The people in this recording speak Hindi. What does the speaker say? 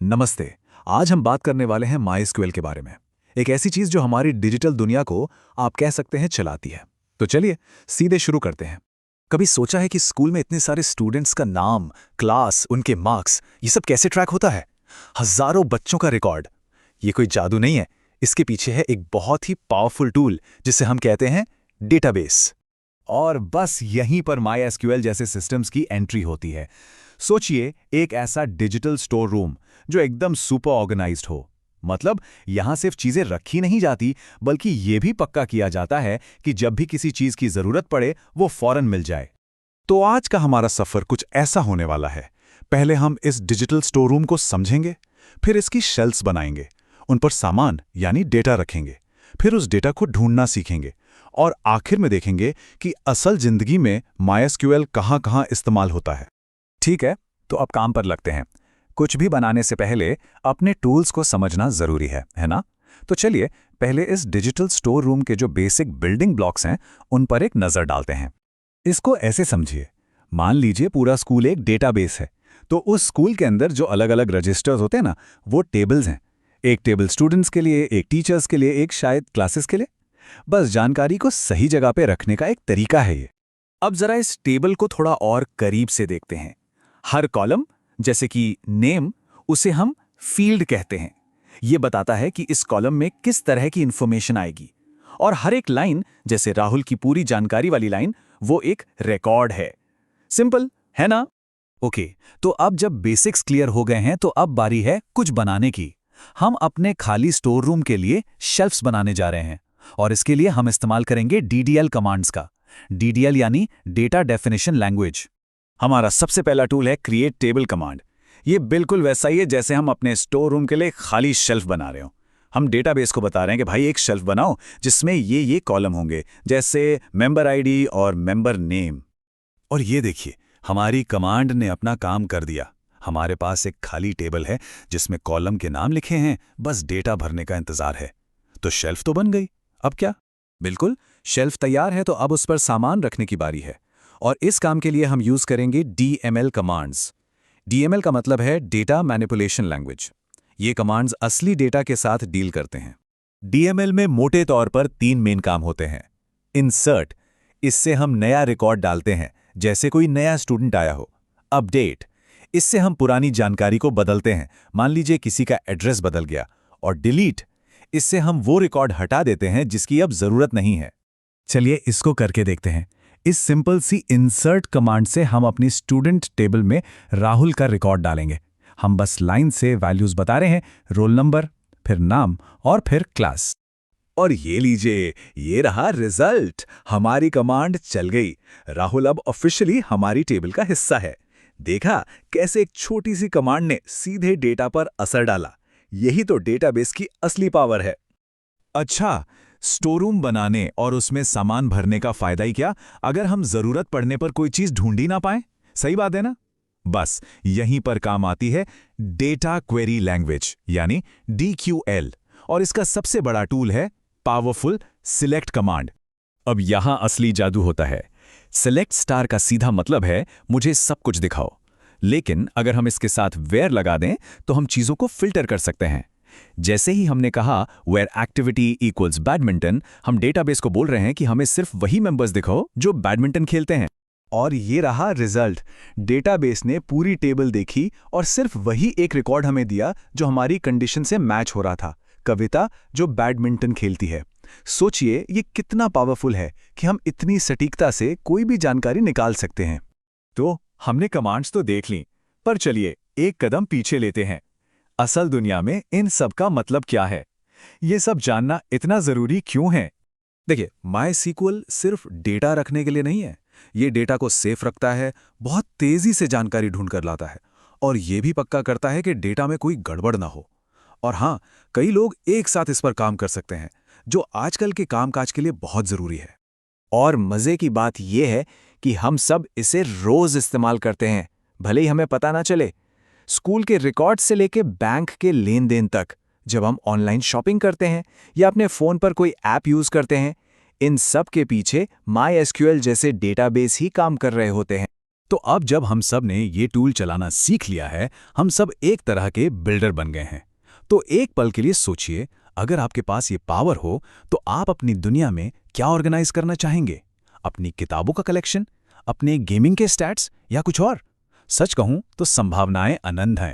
नमस्ते। आज हम बात करने वाले हैं माइस्क्यूएल के बारे में। एक ऐसी चीज जो हमारी डिजिटल दुनिया को आप कह सकते हैं चलाती है। तो चलिए सीधे शुरू करते हैं। कभी सोचा है कि स्कूल में इतने सारे स्टूडेंट्स का नाम, क्लास, उनके मार्क्स, ये सब कैसे ट्रैक होता है? हजारों बच्चों का रिकॉर्ड। ये कोई जादू नहीं है, इसके पीछे है एक बहुत ही पावरफुल टूल जिसे हम कहते हैं डेटाबेस। और बस यहीं पर माइस्क्यूएल जैसे सिस्टम्स की एंट्री होती है। सोचिए, एक ऐसा डिजिटल स्टोर रूम जो एकदम सुपर ऑर्गेनाइज्ड हो। मतलब यहां सिर्फ चीजें रखी नहीं जाती, बल्कि यह भी पक्का किया जाता है कि जब भी किसी चीज की जरूरत पड़े वो फौरन मिल जाए। तो आज का हमारा सफर कुछ ऐसा होने वाला है। पहले हम इस डिजिटल स्टोर रूम को समझेंगे, फिर इसकी शेल्फ्स बनाएंगे, उन पर सामान यानी डेटा रखेंगे, फिर उस डेटा को ढूंढना सीखेंगे और आखिर में देखेंगे कि असल जिंदगी में माइस्क्यूएल कहां-कहां इस्तेमाल होता है। ठीक है, तो अब काम पर लगते हैं। कुछ भी बनाने से पहले अपने टूल्स को समझना जरूरी है ना? तो चलिए पहले इस डिजिटल स्टोर रूम के जो बेसिक बिल्डिंग ब्लॉक्स हैं उन पर एक नजर डालते हैं। इसको ऐसे समझिए, मान लीजिए पूरा स्कूल एक डेटाबेस है। तो उस स्कूल के अंदर जो अलग अलग रजिस्टर्स होते हैं ना, वो टेबल्स हैं। एक टेबल स्टूडेंट्स के लिए, एक टीचर्स के लिए, एक शायद क्लासेस के लिए। बस जानकारी को सही जगह पे रखने का एक तरीका है ये। अब जरा इस टेबल को थोड़ा और करीब से देखते हैं। हर कॉलम, जैसे कि नेम, उसे हम फील्ड कहते हैं। ये बताता है कि इस कॉलम में किस तरह की इंफॉर्मेशन आएगी। और हर एक लाइन, जैसे राहुल की पूरी जानकारी वाली लाइन, वो एक रिकॉर्ड है। सिंपल है ना? ओके, तो अब जब बेसिक्स क्लियर हो गए हैं तो अब बारी है कुछ बनाने की। हम अपने खाली स्टोर रूम के लिए शेल्फ्स बनाने जा रहे हैं और इसके लिए हम इस्तेमाल करेंगे डीडीएल कमांड्स का। डीडीएल यानी डेटा डेफिनेशन लैंग्वेज। हमारा सबसे पहला टूल है क्रिएट टेबल कमांड। ये बिल्कुल वैसा ही है जैसे हम अपने स्टोर रूम के लिए खाली शेल्फ बना रहे हो। हम डेटाबेस को बता रहे हैं कि भाई एक शेल्फ बनाओ जिसमें ये कॉलम होंगे, जैसे मेंबर आईडी और मेंबर नेम। और ये देखिए, हमारी कमांड ने अपना काम कर दिया। हमारे पास एक खाली टेबल है जिसमें कॉलम के नाम लिखे हैं, बस डेटा भरने का इंतजार है। तो शेल्फ तो बन गई। अब क्या? बिल्कुल, शेल्फ तैयार है, तो अब उस पर सामान रखने की बारी है। और इस काम के लिए हम यूज करेंगे डीएमएल कमांड्स। डीएमएल का मतलब है डेटा मैनिपुलेशन लैंग्वेज। ये कमांड्स असली डेटा के साथ डील करते हैं। डीएमएल में मोटे तौर पर 3 मेन काम होते हैं। इंसर्ट, इससे हम नया रिकॉर्ड डालते हैं, जैसे कोई नया स्टूडेंट आया हो। अपडेट, इससे हम पुरानी जानकारी को बदलते हैं, मान लीजिए किसी का एड्रेस बदल गया। और डिलीट, इससे हम वो रिकॉर्ड हटा देते हैं जिसकी अब जरूरत नहीं है। चलिए इसको करके देखते हैं। इस सिंपल सी इंसर्ट कमांड से हम अपनी स्टूडेंट टेबल में राहुल का रिकॉर्ड डालेंगे। हम बस लाइन से वैल्यूज बता रहे हैं, रोल नंबर, फिर नाम और फिर क्लास। और ये लीजिए, ये रहा रिजल्ट। हमारी कमांड चल गई। राहुल अब ऑफिशियली हमारी टेबल का हिस्सा है। देखा कैसे एक छोटी सी कमांड ने सीधे डेटा पर असर डाला। यही तो डेटाबेस की असली पावर है। अच्छा, स्टोर रूम बनाने और उसमें सामान भरने का फायदा ही क्या, अगर हम जरूरत पड़ने पर कोई चीज ढूंढ ही ना पाए? सही बात है ना? बस यहीं पर काम आती है डेटा क्वेरी लैंग्वेज यानी DQL। और इसका सबसे बड़ा टूल है पावरफुल सिलेक्ट कमांड। अब यहां असली जादू होता है। सिलेक्ट स्टार का सीधा मतलब है मुझे सब कुछ दिखाओ। लेकिन अगर हम इसके साथ वेयर लगा दें तो हम चीजों को फिल्टर कर सकते हैं। जैसे ही हमने कहा वेयर एक्टिविटी इक्वल्स बैडमिंटन, हम डेटाबेस को बोल रहे हैं कि हमें सिर्फ वही मेंबर्स दिखाओ जो बैडमिंटन खेलते हैं। और ये रहा रिजल्ट। डेटाबेस ने पूरी टेबल देखी और सिर्फ वही एक रिकॉर्ड हमें दिया जो हमारी कंडीशन से मैच हो रहा था, कविता जो बैडमिंटन खेलती है। सोचिए ये कितना पावरफुल है कि हम इतनी सटीकता से कोई भी जानकारी निकाल सकते हैं। तो हमने कमांड्स तो देख ली, पर चलिए एक कदम पीछे लेते हैं। असल दुनिया में इन सब का मतलब क्या है? ये सब जानना इतना जरूरी क्यों है? देखिए, माइस्क्यूएल सिर्फ डेटा रखने के लिए नहीं है। ये डेटा को सेफ रखता है, बहुत तेजी से जानकारी ढूंढ कर लाता है और ये भी पक्का करता है कि डेटा में कोई गड़बड़ ना हो। और हाँ, कई लोग एक साथ इस पर काम कर सकते हैं, जो आजकल के कामकाज के लिए बहुत जरूरी है। और मजे की बात यह है कि हम सब इसे रोज इस्तेमाल करते हैं, भले ही हमें पता ना चले। स्कूल के रिकॉर्ड से लेके बैंक के लेन देन तक, जब हम ऑनलाइन शॉपिंग करते हैं या अपने फोन पर कोई ऐप यूज करते हैं, इन सब के पीछे माइस्क्यूएल जैसे डेटाबेस ही काम कर रहे होते हैं। तो अब जब हम सब ने ये टूल चलाना सीख लिया है, हम सब एक तरह के बिल्डर बन गए हैं। तो एक पल के लिए सोचिए, अगर आपके पास ये पावर हो तो आप अपनी दुनिया में क्या ऑर्गेनाइज करना चाहेंगे? अपनी किताबों का कलेक्शन, अपने गेमिंग के स्टैट्स या कुछ और? सच कहूं तो संभावनाएं अनंत हैं।